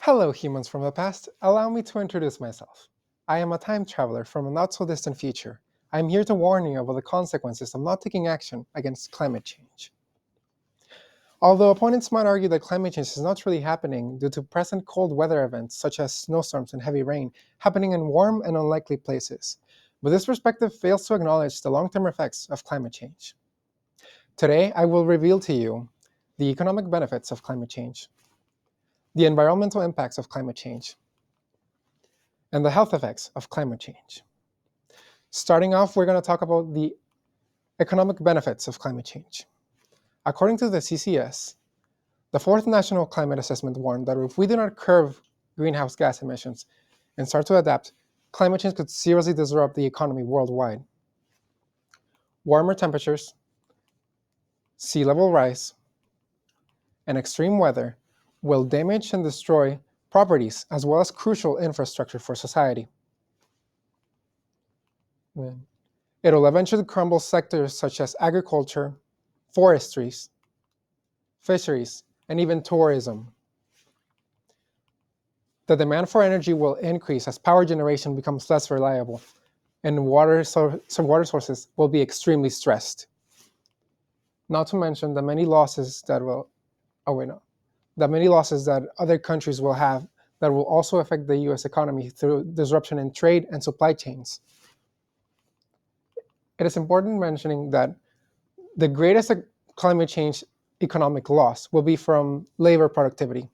Hello, humans from the past. Allow me to introduce myself. I am a time traveler from a not so distant future. I am here to warn you about the consequences of not taking action against climate change. Although opponents might argue that climate change is not really happening due to present cold weather events such as snowstorms and heavy rain happening in warm and unlikely places, but this perspective fails to acknowledge the long-term effects of climate change. Today, I will reveal to you the economic benefits of climate change, the environmental impacts of climate change, and the health effects of climate change. Starting off, we're going to talk about the economic benefits of climate change. According to the CCS, the fourth National Climate Assessment warned that if we do not curb greenhouse gas emissions and start to adapt, climate change could seriously disrupt the economy worldwide. Warmer temperatures, sea level rise, and extreme weather will damage and destroy properties as well as crucial infrastructure for society. It'll eventually crumble sectors such as agriculture, forestries, fisheries, and even tourism. The demand for energy will increase as power generation becomes less reliable, and water sources will be extremely stressed. Not to mention the many losses that other countries will have that will also affect the US economy through disruption in trade and supply chains. It is important mentioning that the greatest climate change economic loss will be from labor productivity.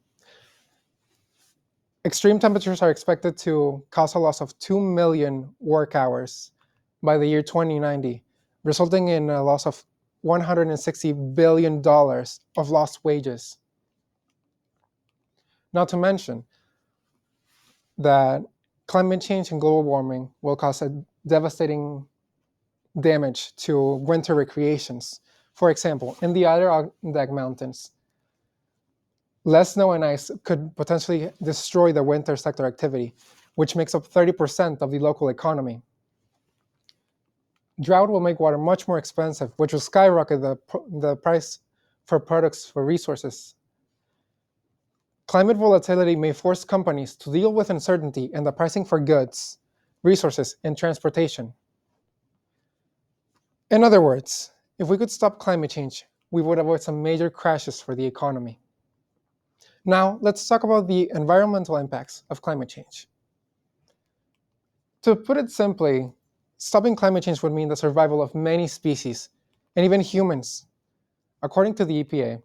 Extreme temperatures are expected to cause a loss of 2 million work hours by the year 2090, resulting in a loss of $160 billion of lost wages. Not to mention that climate change and global warming will cause a devastating damage to winter recreations. For example, in the Adirondack Mountains, less snow and ice could potentially destroy the winter sector activity, which makes up 30% of the local economy. Drought will make water much more expensive, which will skyrocket the price for products for resources. Climate volatility may force companies to deal with uncertainty in the pricing for goods, resources, and transportation. In other words, if we could stop climate change, we would avoid some major crashes for the economy. Now, let's talk about the environmental impacts of climate change. To put it simply, stopping climate change would mean the survival of many species, and even humans. According to the EPA,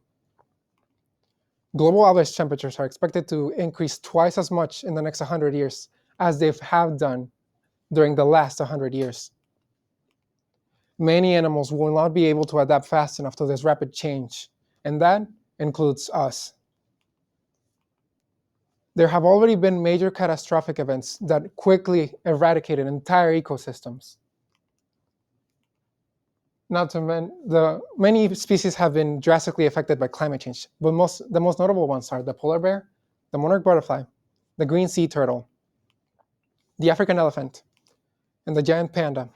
global average temperatures are expected to increase twice as much in the next 100 years as they have done during the last 100 years. Many animals will not be able to adapt fast enough to this rapid change, and that includes us. There have already been major catastrophic events that quickly eradicated entire ecosystems. Many species have been drastically affected by climate change, but the most notable ones are the polar bear, the monarch butterfly, the green sea turtle, the African elephant, and the giant panda.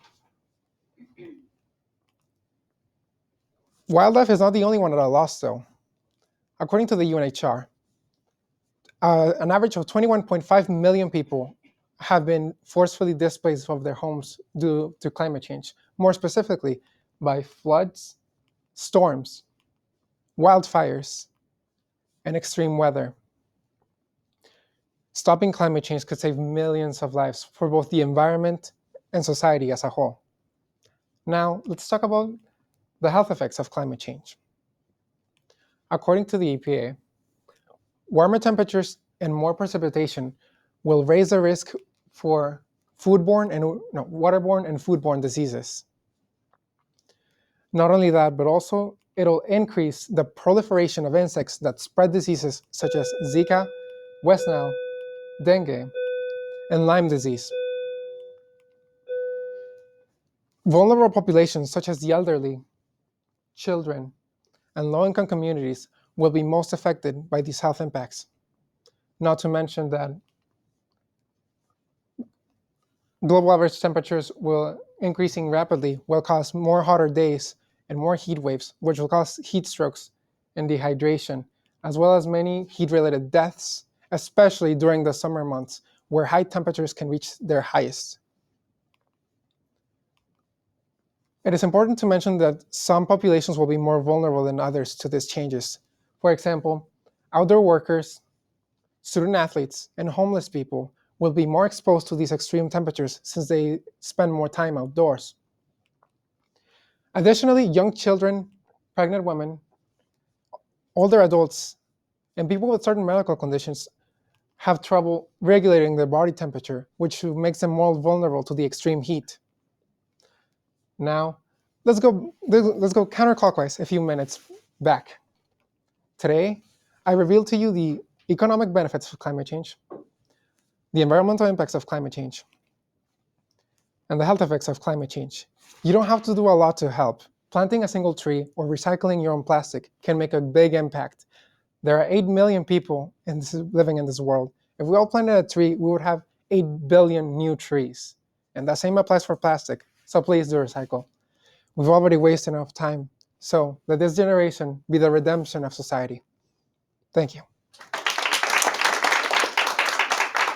Wildlife is not the only one that are lost, though. According to the UNHCR, an average of 21.5 million people have been forcefully displaced from their homes due to climate change, more specifically by floods, storms, wildfires, and extreme weather. Stopping climate change could save millions of lives for both the environment and society as a whole. Now, let's talk about the health effects of climate change. According to the EPA, warmer temperatures and more precipitation will raise the risk for waterborne and foodborne diseases. Not only that, but also it'll increase the proliferation of insects that spread diseases such as Zika, West Nile, dengue, and Lyme disease. Vulnerable populations such as the elderly, children, and low-income communities will be most affected by these health impacts. Not to mention that global average temperatures will increasing rapidly will cause more hotter days and more heat waves, which will cause heat strokes and dehydration, as well as many heat-related deaths especially during the summer months where high temperatures can reach their highest. It is important to mention that some populations will be more vulnerable than others to these changes. For example, outdoor workers, student athletes, and homeless people will be more exposed to these extreme temperatures since they spend more time outdoors. Additionally, young children, pregnant women, older adults, and people with certain medical conditions have trouble regulating their body temperature, which makes them more vulnerable to the extreme heat. Now, let's go counterclockwise a few minutes back. Today, I reveal to you the economic benefits of climate change, the environmental impacts of climate change, and the health effects of climate change. You don't have to do a lot to help. Planting a single tree or recycling your own plastic can make a big impact. There are 8 million people living in this world. If we all planted a tree, we would have 8 billion new trees. And that same applies for plastic. So please do recycle. We've already wasted enough time. So let this generation be the redemption of society. Thank you.